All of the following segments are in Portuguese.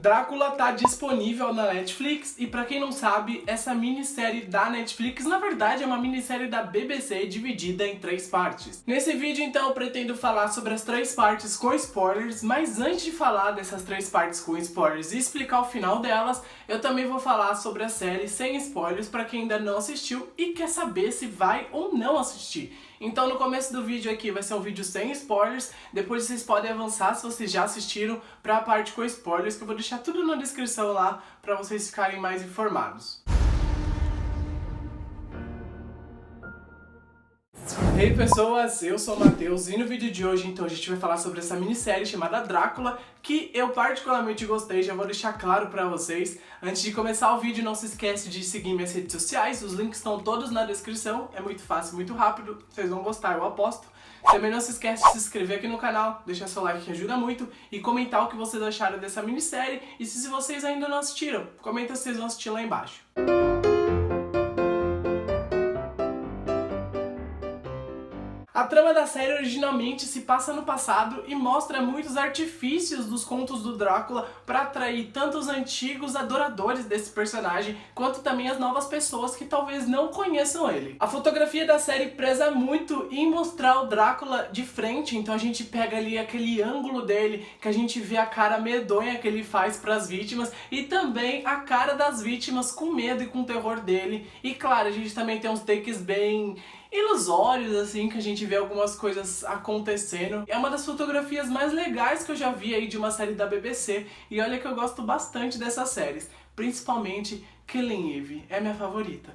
Drácula tá disponível na Netflix e pra quem não sabe, essa minissérie da Netflix na verdade é uma minissérie da BBC dividida em 3 partes. Nesse vídeo então eu pretendo falar sobre as 3 partes com spoilers, mas antes de falar dessas 3 partes com spoilers e explicar o final delas, eu também vou falar sobre a série sem spoilers pra quem ainda não assistiu e quer saber se vai ou não assistir. Então no começo do vídeo aqui vai ser um vídeo sem spoilers, depois vocês podem avançar se vocês já assistiram para a parte com spoilers, que eu vou deixar tudo na descrição lá para vocês ficarem mais informados. E aí pessoas, eu sou o Matheus e no vídeo de hoje então a gente vai falar sobre essa minissérie chamada Drácula, que eu particularmente gostei, já vou deixar claro pra vocês. Antes de começar o vídeo, não se esquece de seguir minhas redes sociais, os links estão todos na descrição, é muito fácil, muito rápido, vocês vão gostar, eu aposto. Também não se esquece de se inscrever aqui no canal, deixar seu like que ajuda muito e comentar o que vocês acharam dessa minissérie e se vocês ainda não assistiram, comenta se vocês vão assistir lá embaixo. A trama da série originalmente se passa no passado e mostra muitos artifícios dos contos do Drácula para atrair tanto os antigos adoradores desse personagem, quanto também as novas pessoas que talvez não conheçam ele. A fotografia da série preza muito em mostrar o Drácula de frente, então a gente pega ali aquele ângulo dele, que a gente vê a cara medonha que ele faz para as vítimas, e também a cara das vítimas com medo e com terror dele. E claro, a gente também tem uns takes bem ilusórios, assim, que a gente vê algumas coisas acontecendo. É uma das fotografias mais legais que eu já vi aí de uma série da BBC, e olha que eu gosto bastante dessas séries, principalmente Killing Eve, é minha favorita.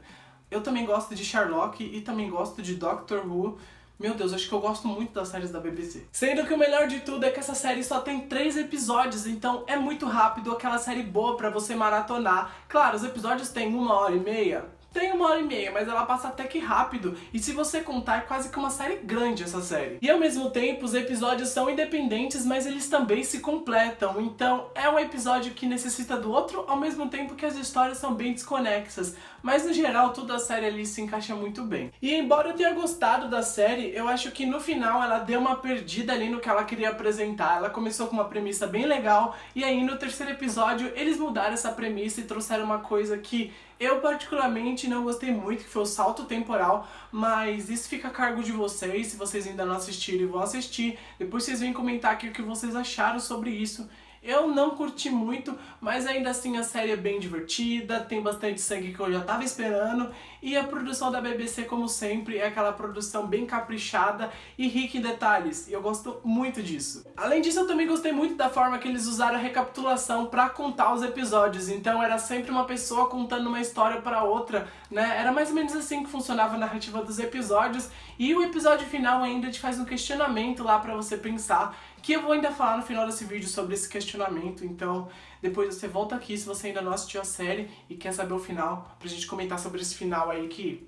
Eu também gosto de Sherlock e também gosto de Doctor Who. Meu Deus, acho que eu gosto muito das séries da BBC. Sendo que o melhor de tudo é que essa série só tem 3 episódios, então é muito rápido, aquela série boa pra você maratonar. Claro, os episódios têm 1h30, tem 1h30, mas ela passa até que rápido, e se você contar é quase que uma série grande essa série. E ao mesmo tempo os episódios são independentes, mas eles também se completam, então é um episódio que necessita do outro, ao mesmo tempo que as histórias são bem desconexas, mas no geral toda a série ali se encaixa muito bem. E embora eu tenha gostado da série, eu acho que no final ela deu uma perdida ali no que ela queria apresentar. Ela começou com uma premissa bem legal, e aí no 3º episódio eles mudaram essa premissa e trouxeram uma coisa que eu particularmente não gostei muito, que foi o salto temporal, mas isso fica a cargo de vocês. Se vocês ainda não assistiram e vão assistir, depois vocês vêm comentar aqui o que vocês acharam sobre isso. Eu não curti muito, mas ainda assim a série é bem divertida, tem bastante sangue que eu já tava esperando, e a produção da BBC, como sempre, é aquela produção bem caprichada e rica em detalhes, e eu gosto muito disso. Além disso, eu também gostei muito da forma que eles usaram a recapitulação pra contar os episódios, então era sempre uma pessoa contando uma história pra outra, né? Era mais ou menos assim que funcionava a narrativa dos episódios, e o episódio final ainda te faz um questionamento lá pra você pensar, que eu vou ainda falar no final desse vídeo sobre esse questionamento, então depois você volta aqui se você ainda não assistiu a série e quer saber o final, pra gente comentar sobre esse final aí que...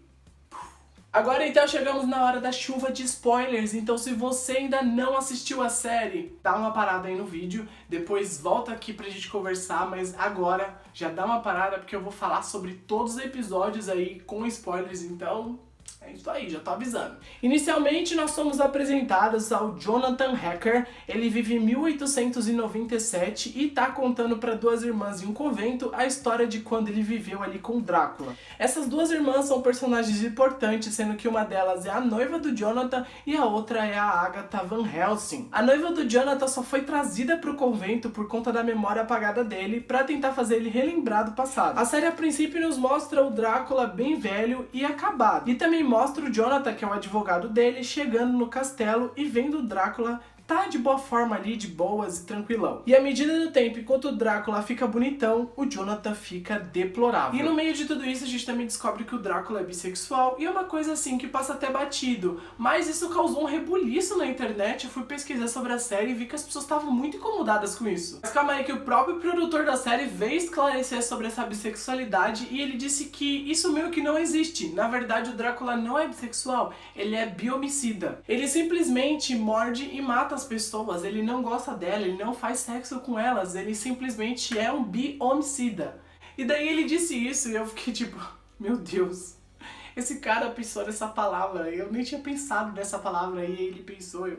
Agora então chegamos na hora da chuva de spoilers, então se você ainda não assistiu a série, dá uma parada aí no vídeo, depois volta aqui pra gente conversar, mas agora já dá uma parada porque eu vou falar sobre todos os episódios aí com spoilers, então... é isso aí, já tô avisando. Inicialmente nós somos apresentados ao Jonathan Hacker. Ele vive em 1897 e tá contando para 2 irmãs em um convento a história de quando ele viveu ali com Drácula. Essas 2 irmãs são personagens importantes, sendo que uma delas é a noiva do Jonathan e a outra é a Agatha Van Helsing. A noiva do Jonathan só foi trazida pro convento por conta da memória apagada dele para tentar fazer ele relembrar do passado. A série a princípio nos mostra o Drácula bem velho e acabado, e também mostra o Jonathan, que é o advogado dele, chegando no castelo e vendo o Drácula tá de boa forma ali, de boas e tranquilão. E à medida do tempo, enquanto o Drácula fica bonitão, o Jonathan fica deplorável. E no meio de tudo isso, a gente também descobre que o Drácula é bissexual, e é uma coisa assim que passa até batido. Mas isso causou um rebuliço na internet, eu fui pesquisar sobre a série e vi que as pessoas estavam muito incomodadas com isso. Mas calma aí, que o próprio produtor da série veio esclarecer sobre essa bissexualidade e ele disse que isso meio que não existe. Na verdade, o Drácula não é bissexual, ele é biomicida. Ele simplesmente morde e mata as pessoas, ele não gosta dela, ele não faz sexo com elas, ele simplesmente é um bi-homicida. E daí ele disse isso e eu fiquei tipo, meu Deus, esse cara pensou nessa palavra, eu nem tinha pensado nessa palavra aí, ele pensou,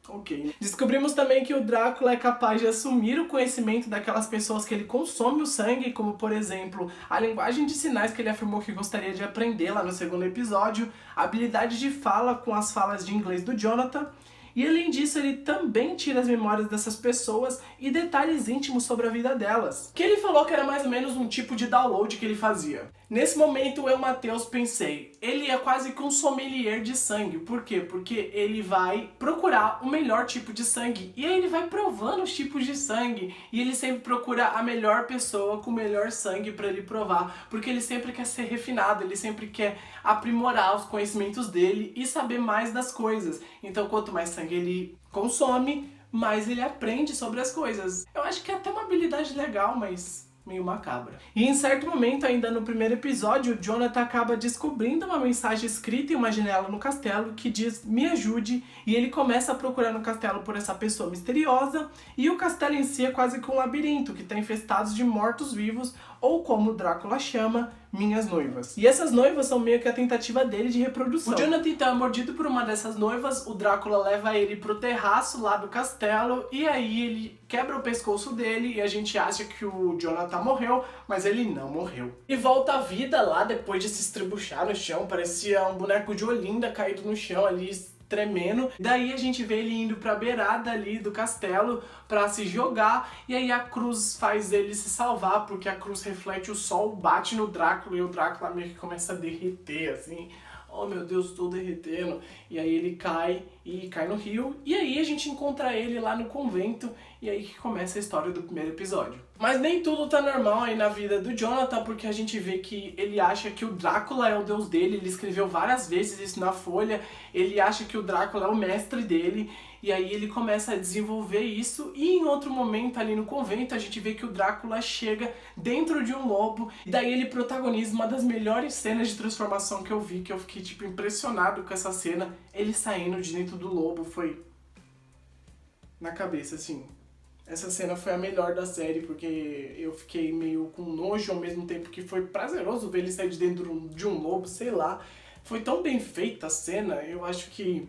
Ok. Descobrimos também que o Drácula é capaz de assumir o conhecimento daquelas pessoas que ele consome o sangue, como por exemplo, a linguagem de sinais que ele afirmou que gostaria de aprender lá no segundo episódio, a habilidade de fala com as falas de inglês do Jonathan, e além disso ele também tira as memórias dessas pessoas e detalhes íntimos sobre a vida delas, que ele falou que era mais ou menos um tipo de download que ele fazia. Nesse momento eu, Matheus, pensei, ele é quase que um sommelier de sangue. Por quê? Porque ele vai procurar o melhor tipo de sangue e aí ele vai provando os tipos de sangue e ele sempre procura a melhor pessoa com o melhor sangue para ele provar, porque ele sempre quer ser refinado, ele sempre quer aprimorar os conhecimentos dele e saber mais das coisas. Então quanto mais sangue ele consome, mais ele aprende sobre as coisas. Eu acho que é até uma habilidade legal, mas meio macabra. E em certo momento, ainda no primeiro episódio, o Jonathan acaba descobrindo uma mensagem escrita em uma janela no castelo que diz "me ajude", e ele começa a procurar no castelo por essa pessoa misteriosa, e o castelo em si é quase que um labirinto que está infestado de mortos-vivos, ou como o Drácula chama, minhas noivas. E essas noivas são meio que a tentativa dele de reprodução. O Jonathan então é mordido por uma dessas noivas, o Drácula leva ele pro terraço lá do castelo, e aí ele quebra o pescoço dele e a gente acha que o Jonathan morreu, mas ele não morreu. E volta à vida lá depois de se estribuchar no chão, parecia um boneco de Olinda caído no chão ali, tremendo. Daí a gente vê ele indo pra beirada ali do castelo pra se jogar, e aí a cruz faz ele se salvar, porque a cruz reflete o sol, bate no Drácula e o Drácula meio que começa a derreter, assim. Oh meu Deus, tô derretendo. E aí ele cai no rio, e aí a gente encontra ele lá no convento, e aí que começa a história do primeiro episódio. Mas nem tudo tá normal aí na vida do Jonathan, porque a gente vê que ele acha que o Drácula é o deus dele, ele escreveu várias vezes isso na folha, ele acha que o Drácula é o mestre dele, e aí ele começa a desenvolver isso, e em outro momento ali no convento a gente vê que o Drácula chega dentro de um lobo, e daí ele protagoniza uma das melhores cenas de transformação que eu vi, que eu fiquei tipo impressionado com essa cena, ele saindo de dentro do lobo, foi na cabeça assim. Essa cena foi a melhor da série, porque eu fiquei meio com nojo ao mesmo tempo que foi prazeroso ver ele sair de dentro de um lobo, sei lá. Foi tão bem feita a cena, eu acho que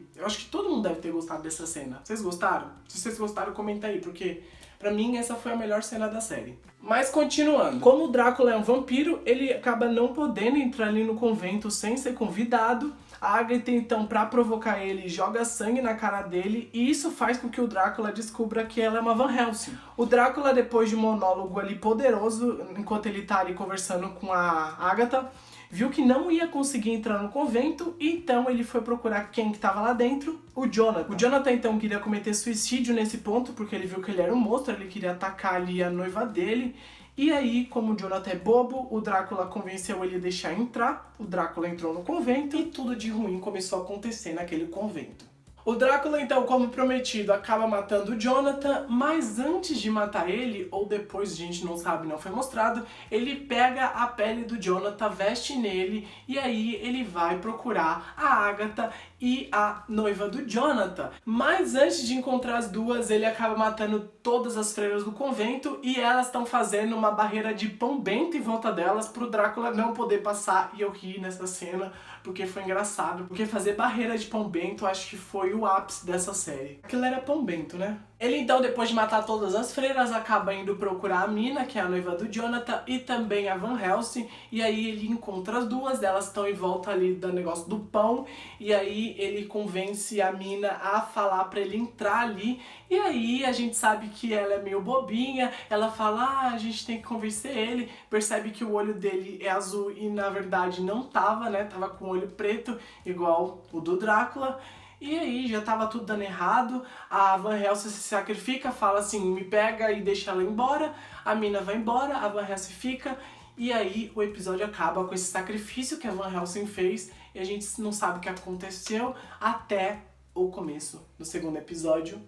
todo mundo deve ter gostado dessa cena. Vocês gostaram? Se vocês gostaram, comenta aí, porque pra mim essa foi a melhor cena da série. Mas continuando, como o Drácula é um vampiro, ele acaba não podendo entrar ali no convento sem ser convidado. A Agatha, então, pra provocar ele, joga sangue na cara dele, e isso faz com que o Drácula descubra que ela é uma Van Helsing. O Drácula, depois de um monólogo ali poderoso, enquanto ele tá ali conversando com a Agatha, viu que não ia conseguir entrar no convento, então ele foi procurar quem que tava lá dentro, o Jonathan. O Jonathan, então, queria cometer suicídio nesse ponto, porque ele viu que ele era um monstro, ele queria atacar ali a noiva dele. E aí, como o Jonathan é bobo, o Drácula convenceu ele a deixar entrar, o Drácula entrou no convento e tudo de ruim começou a acontecer naquele convento. O Drácula, então, como prometido, acaba matando o Jonathan, mas antes de matar ele, ou depois, a gente não sabe, não foi mostrado, ele pega a pele do Jonathan, veste nele, e aí ele vai procurar a Agatha e a noiva do Jonathan. Mas antes de encontrar as duas, ele acaba matando todas as freiras do convento, e elas estão fazendo uma barreira de pão bento em volta delas pro Drácula não poder passar, e eu ri nessa cena, porque foi engraçado. Porque fazer barreira de pão bento, acho que foi o ápice dessa série. Aquilo era pão bento, né? Ele então, depois de matar todas as freiras, acaba indo procurar a Mina, que é a noiva do Jonathan, e também a Van Helsing, e aí ele encontra as duas, elas estão em volta ali do negócio do pão, e aí ele convence a Mina a falar pra ele entrar ali, e aí a gente sabe que ela é meio bobinha, ela fala, a gente tem que convencer ele, percebe que o olho dele é azul e na verdade não tava, né, tava com o olho preto, igual o do Drácula. E aí já tava tudo dando errado, a Van Helsing se sacrifica, fala assim, me pega e deixa ela embora, a Mina vai embora, a Van Helsing fica, e aí o episódio acaba com esse sacrifício que a Van Helsing fez, e a gente não sabe o que aconteceu até o começo do segundo episódio,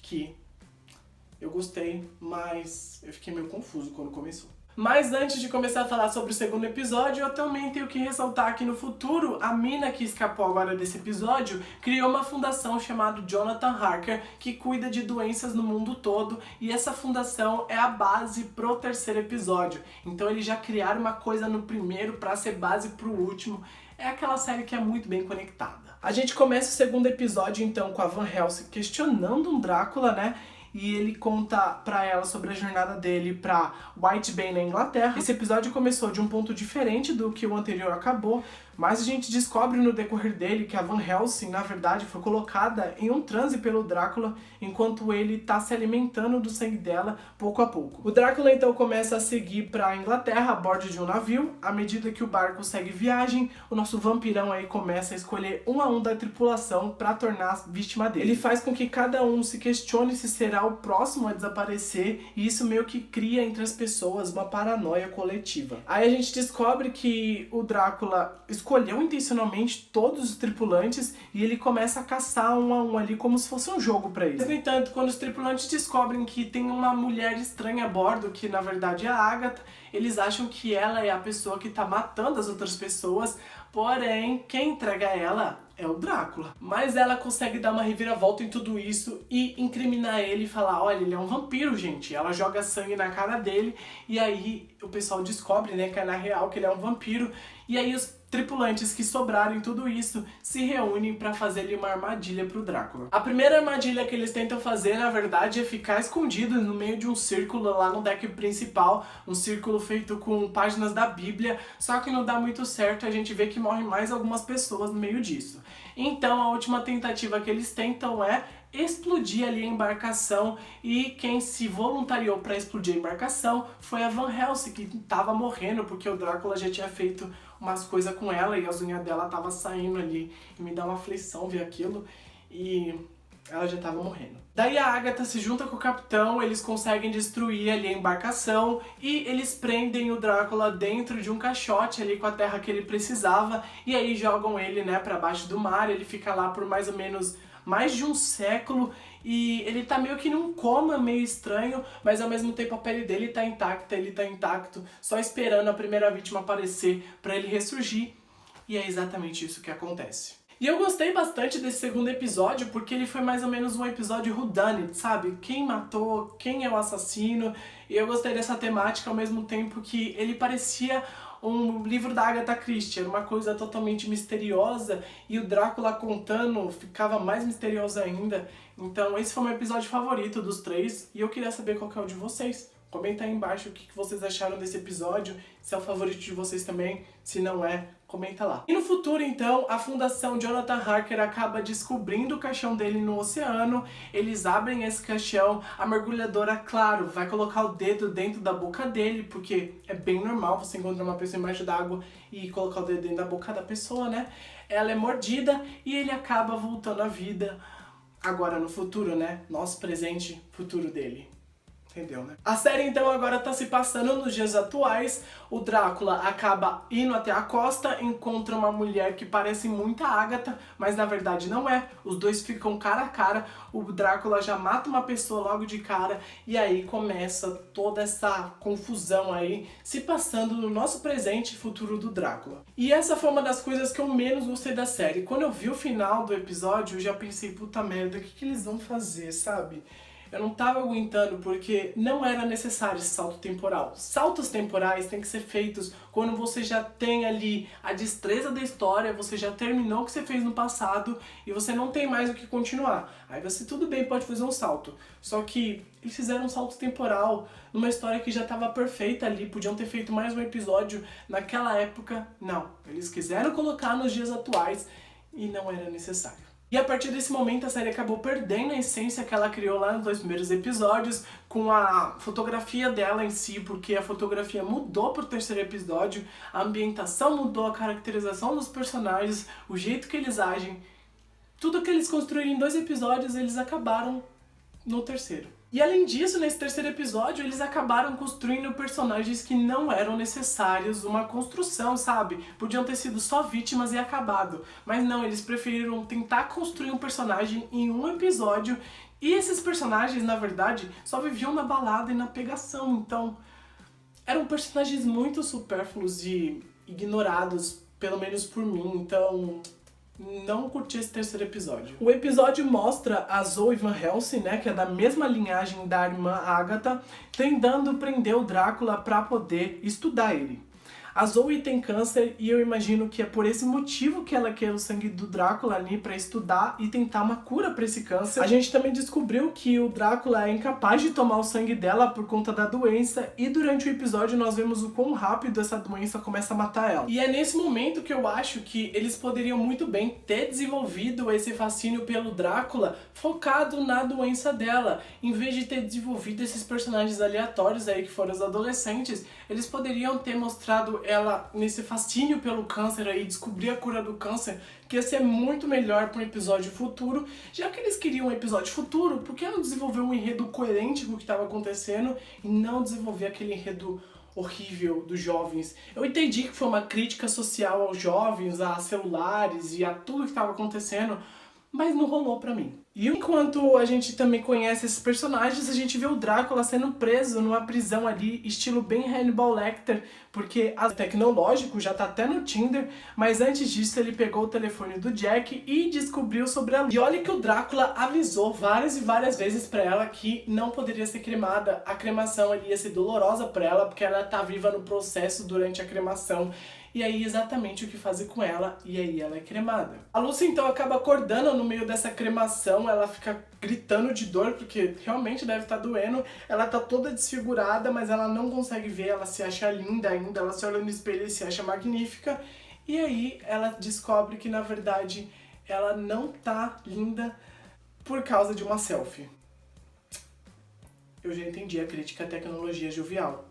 que eu gostei, mas eu fiquei meio confuso quando começou. Mas antes de começar a falar sobre o segundo episódio, eu também tenho que ressaltar que no futuro, a Mina que escapou agora desse episódio, criou uma fundação chamada Jonathan Harker, que cuida de doenças no mundo todo, e essa fundação é a base pro terceiro episódio. Então eles já criaram uma coisa no primeiro pra ser base pro último. é aquela série que é muito bem conectada. A gente começa o segundo episódio então com a Van Helsing questionando um Drácula, né? E ele conta pra ela sobre a jornada dele pra White Bay na Inglaterra. Esse episódio começou de um ponto diferente do que o anterior acabou, mas a gente descobre no decorrer dele que a Van Helsing, na verdade, foi colocada em um transe pelo Drácula enquanto ele tá se alimentando do sangue dela pouco a pouco. O Drácula então começa a seguir pra Inglaterra a bordo de um navio. À medida que o barco segue viagem, o nosso vampirão aí começa a escolher um a um da tripulação pra tornar vítima dele. Ele faz com que cada um se questione se será o próximo a desaparecer, e isso meio que cria entre as pessoas uma paranoia coletiva. Aí a gente descobre que o Drácula escolheu intencionalmente todos os tripulantes e ele começa a caçar um a um ali como se fosse um jogo pra ele. No entanto, quando os tripulantes descobrem que tem uma mulher estranha a bordo, que na verdade é a Agatha, eles acham que ela é a pessoa que tá matando as outras pessoas, porém, quem entrega ela é o Drácula. Mas ela consegue dar uma reviravolta em tudo isso e incriminar ele e falar, olha, ele é um vampiro, gente. Ela joga sangue na cara dele e aí o pessoal descobre, né, que é na real que ele é um vampiro. E aí os tripulantes que sobraram em tudo isso se reúnem pra fazer ali uma armadilha pro Drácula. A primeira armadilha que eles tentam fazer, na verdade, é ficar escondidos no meio de um círculo lá no deck principal, um círculo feito com páginas da Bíblia, só que não dá muito certo, a gente vê que morrem mais algumas pessoas no meio disso. Então a última tentativa que eles tentam é explodir ali a embarcação, e quem se voluntariou para explodir a embarcação foi a Van Helsing, que estava morrendo porque o Drácula já tinha feito umas coisas com ela e as unhas dela tava saindo ali, e me dá uma aflição ver aquilo, e ela já tava morrendo. Daí a Agatha se junta com o capitão, eles conseguem destruir ali a embarcação e eles prendem o Drácula dentro de um caixote ali com a terra que ele precisava, e aí jogam ele, né, pra baixo do mar. Ele fica lá por mais ou menos mais de um século e ele tá meio que num coma meio estranho, mas ao mesmo tempo a pele dele tá intacta, ele tá intacto, só esperando a primeira vítima aparecer pra ele ressurgir, e é exatamente isso que acontece. E eu gostei bastante desse segundo episódio porque ele foi mais ou menos um episódio whodunit, sabe? Quem matou, quem é o assassino, e eu gostei dessa temática ao mesmo tempo que ele parecia um livro da Agatha Christie, era uma coisa totalmente misteriosa e o Drácula contando ficava mais misterioso ainda. Então esse foi o meu episódio favorito dos três e eu queria saber qual que é o de vocês. Comenta aí embaixo o que vocês acharam desse episódio, se é o favorito de vocês também, se não é, comenta lá. E no futuro, então, a Fundação Jonathan Harker acaba descobrindo o caixão dele no oceano, eles abrem esse caixão, a mergulhadora, claro, vai colocar o dedo dentro da boca dele, porque é bem normal você encontrar uma pessoa embaixo d'água e colocar o dedo dentro da boca da pessoa, né? Ela é mordida e ele acaba voltando à vida, agora no futuro, né? Nosso presente, futuro dele. Entendeu, né? A série então agora tá se passando nos dias atuais. O Drácula acaba indo até a costa, encontra uma mulher que parece muito a Agatha, mas na verdade não é. Os dois ficam cara a cara, o Drácula já mata uma pessoa logo de cara, e aí começa toda essa confusão aí, se passando no nosso presente e futuro do Drácula. E essa foi uma das coisas que eu menos gostei da série. Quando eu vi o final do episódio, eu já pensei, puta merda, o que eles vão fazer, sabe? Eu não tava aguentando porque não era necessário esse salto temporal. Saltos temporais têm que ser feitos quando você já tem ali a destreza da história, você já terminou o que você fez no passado e você não tem mais o que continuar. Aí você, tudo bem, pode fazer um salto. Só que eles fizeram um salto temporal numa história que já estava perfeita ali, podiam ter feito mais um episódio naquela época. Não, eles quiseram colocar nos dias atuais e não era necessário. E a partir desse momento a série acabou perdendo a essência que ela criou lá nos 2 primeiros episódios, com a fotografia dela em si, porque a fotografia mudou pro 3º episódio, a ambientação mudou, a caracterização dos personagens, o jeito que eles agem. Tudo que eles construíram em 2 episódios, eles acabaram no 3º. E além disso, nesse 3º episódio, eles acabaram construindo personagens que não eram necessários, uma construção, sabe? Podiam ter sido só vítimas e acabado. Mas não, eles preferiram tentar construir um personagem em um episódio. E esses personagens, na verdade, só viviam na balada e na pegação. Então, eram personagens muito supérfluos e ignorados, pelo menos por mim. Então, não curti esse 3º episódio. O episódio mostra a Zoe Van Helsing, né, que é da mesma linhagem da irmã Agatha, tentando prender o Drácula pra poder estudar ele. A Zoe tem câncer e eu imagino que é por esse motivo que ela quer o sangue do Drácula ali pra estudar e tentar uma cura pra esse câncer. A gente também descobriu que o Drácula é incapaz de tomar o sangue dela por conta da doença e durante o episódio nós vemos o quão rápido essa doença começa a matar ela. E é nesse momento que eu acho que eles poderiam muito bem ter desenvolvido esse fascínio pelo Drácula focado na doença dela, em vez de ter desenvolvido esses personagens aleatórios aí que foram os adolescentes. Eles poderiam ter mostrado ela nesse fascínio pelo câncer aí, descobrir a cura do câncer, que ia ser muito melhor para um episódio futuro. Já que eles queriam um episódio futuro, por que não desenvolver um enredo coerente com o que estava acontecendo e não desenvolver aquele enredo horrível dos jovens? Eu entendi que foi uma crítica social aos jovens, a celulares e a tudo que estava acontecendo, mas não rolou pra mim. E enquanto a gente também conhece esses personagens, a gente vê o Drácula sendo preso numa prisão ali, estilo bem Hannibal Lecter, porque o tecnológico já tá até no Tinder, mas antes disso ele pegou o telefone do Jack e descobriu sobre a Lucy. E olha que o Drácula avisou várias e várias vezes pra ela que não poderia ser cremada, a cremação ali ia ser dolorosa pra ela, porque ela tá viva no processo durante a cremação. E aí exatamente o que fazem com ela, e aí ela é cremada. A Lucy então acaba acordando no meio dessa cremação, ela fica gritando de dor, porque realmente deve estar doendo. Ela tá toda desfigurada, mas ela não consegue ver, ela se acha linda ainda, ela se olha no espelho e se acha magnífica. E aí ela descobre que na verdade ela não tá linda por causa de uma selfie. Eu já entendi a crítica à tecnologia jovial,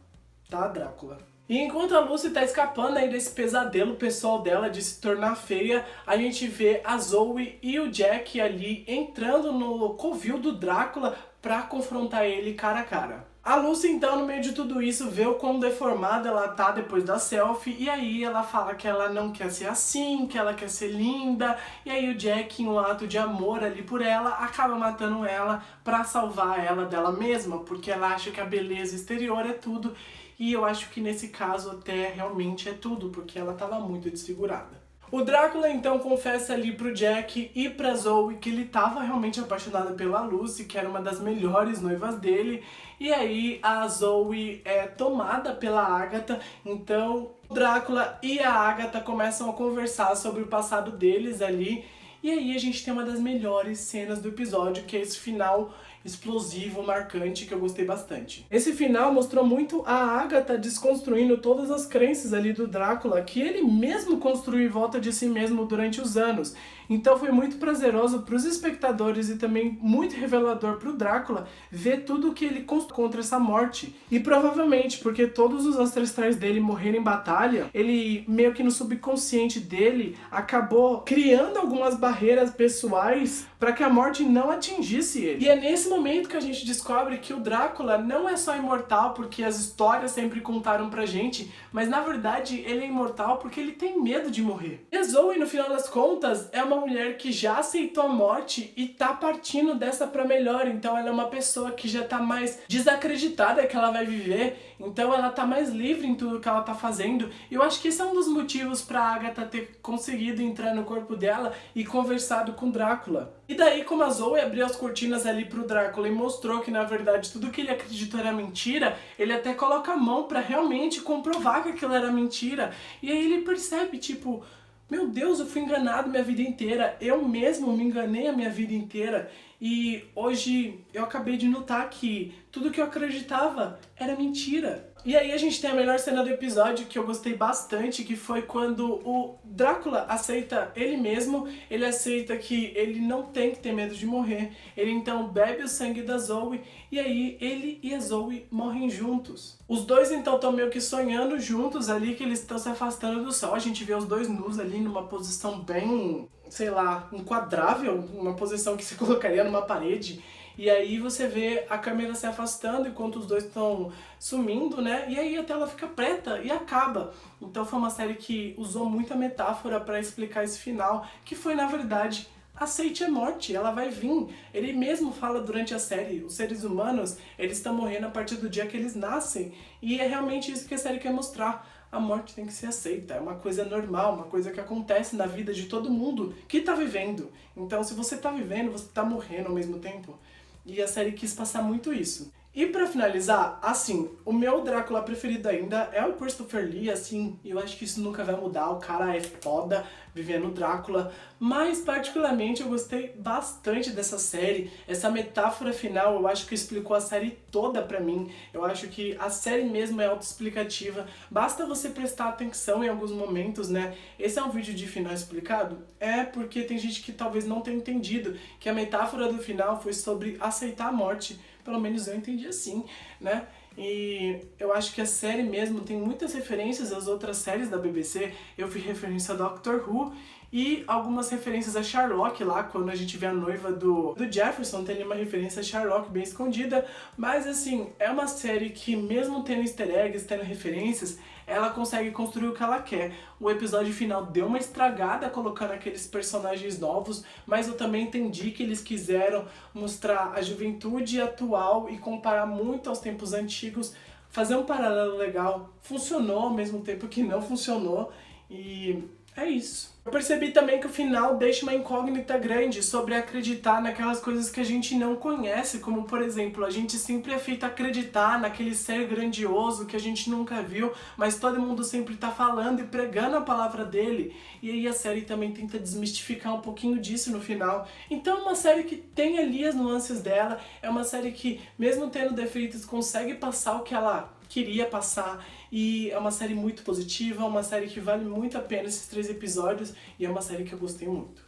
tá, Drácula? E enquanto a Lucy tá escapando aí desse pesadelo pessoal dela de se tornar feia, a gente vê a Zoe e o Jack ali entrando no covil do Drácula pra confrontar ele cara a cara. A Lucy então, no meio de tudo isso, vê o quão deformada ela tá depois da selfie, e aí ela fala que ela não quer ser assim, que ela quer ser linda, e aí o Jack, em um ato de amor ali por ela, acaba matando ela pra salvar ela dela mesma, porque ela acha que a beleza exterior é tudo. E eu acho que nesse caso até realmente é tudo, porque ela tava muito desfigurada. O Drácula então confessa ali pro Jack e pra Zoe que ele tava realmente apaixonado pela Lucy, que era uma das melhores noivas dele. E aí a Zoe é tomada pela Agatha, então o Drácula e a Agatha começam a conversar sobre o passado deles ali. E aí a gente tem uma das melhores cenas do episódio, que é esse final explosivo, marcante, que eu gostei bastante. Esse final mostrou muito a Agatha desconstruindo todas as crenças ali do Drácula, que ele mesmo construiu em volta de si mesmo durante os anos. Então foi muito prazeroso para os espectadores e também muito revelador para o Drácula ver tudo que ele construiu contra essa morte. E provavelmente, porque todos os ancestrais dele morreram em batalha, ele meio que no subconsciente dele acabou criando algumas barreiras pessoais para que a morte não atingisse ele. E é nesse momento que a gente descobre que o Drácula não é só imortal porque as histórias sempre contaram pra gente, mas na verdade ele é imortal porque ele tem medo de morrer. E a Zoe, no final das contas, é uma mulher que já aceitou a morte e tá partindo dessa pra melhor. Então ela é uma pessoa que já tá mais desacreditada que ela vai viver, então ela tá mais livre em tudo que ela tá fazendo. E eu acho que esse é um dos motivos pra Agatha ter conseguido entrar no corpo dela e conversado com Drácula. E daí, como a Zoe abriu as cortinas ali pro Drácula e mostrou que na verdade tudo que ele acreditou era mentira, ele até coloca a mão pra realmente comprovar que aquilo era mentira. E aí ele percebe, tipo, meu Deus, eu fui enganado minha vida inteira, eu mesmo me enganei a minha vida inteira. E hoje eu acabei de notar que tudo que eu acreditava era mentira. E aí a gente tem a melhor cena do episódio, que eu gostei bastante, que foi quando o Drácula aceita ele mesmo, ele aceita que ele não tem que ter medo de morrer. Ele então bebe o sangue da Zoe, e aí ele e a Zoe morrem juntos. Os dois então estão meio que sonhando juntos ali, que eles estão se afastando do sol. A gente vê os dois nus ali numa posição bem, sei lá, enquadrável, uma posição que se colocaria numa parede. E aí você vê a câmera se afastando enquanto os dois estão sumindo, né? E aí a tela fica preta e acaba. Então foi uma série que usou muita metáfora para explicar esse final, que foi, na verdade, aceite a morte, ela vai vir. Ele mesmo fala durante a série, os seres humanos, eles estão morrendo a partir do dia que eles nascem. E é realmente isso que a série quer mostrar. A morte tem que ser aceita, é uma coisa normal, uma coisa que acontece na vida de todo mundo que tá vivendo. Então se você tá vivendo, você tá morrendo ao mesmo tempo. E a série quis passar muito isso. E pra finalizar, assim, o meu Drácula preferido ainda é o Christopher Lee, assim, eu acho que isso nunca vai mudar, o cara é foda vivendo Drácula, mas particularmente eu gostei bastante dessa série, essa metáfora final eu acho que explicou a série toda pra mim, eu acho que a série mesmo é autoexplicativa, basta você prestar atenção em alguns momentos, né? Esse é um vídeo de final explicado? É porque tem gente que talvez não tenha entendido que a metáfora do final foi sobre aceitar a morte. Pelo menos eu entendi assim, né? E eu acho que a série mesmo tem muitas referências às outras séries da BBC. Eu vi referência a Doctor Who e algumas referências a Sherlock lá, quando a gente vê a noiva do Jefferson, tem ali uma referência a Sherlock bem escondida. Mas assim, é uma série que mesmo tendo easter eggs, tendo referências, ela consegue construir o que ela quer. O episódio final deu uma estragada colocando aqueles personagens novos, mas eu também entendi que eles quiseram mostrar a juventude atual e comparar muito aos tempos antigos, fazer um paralelo legal. Funcionou ao mesmo tempo que não funcionou e é isso. Eu percebi também que o final deixa uma incógnita grande sobre acreditar naquelas coisas que a gente não conhece, como por exemplo, a gente sempre é feito acreditar naquele ser grandioso que a gente nunca viu, mas todo mundo sempre tá falando e pregando a palavra dele, e aí a série também tenta desmistificar um pouquinho disso no final. Então é uma série que tem ali as nuances dela, é uma série que, mesmo tendo defeitos, consegue passar o que ela queria passar, e é uma série muito positiva, uma série que vale muito a pena esses 3 episódios, e é uma série que eu gostei muito.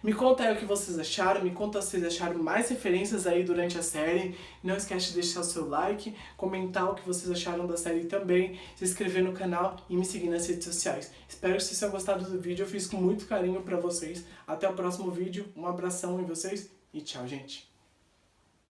Me conta aí o que vocês acharam, me conta se vocês acharam mais referências aí durante a série, não esquece de deixar o seu like, comentar o que vocês acharam da série também, se inscrever no canal e me seguir nas redes sociais. Espero que vocês tenham gostado do vídeo, eu fiz com muito carinho pra vocês. Até o próximo vídeo, um abração em vocês e tchau, gente!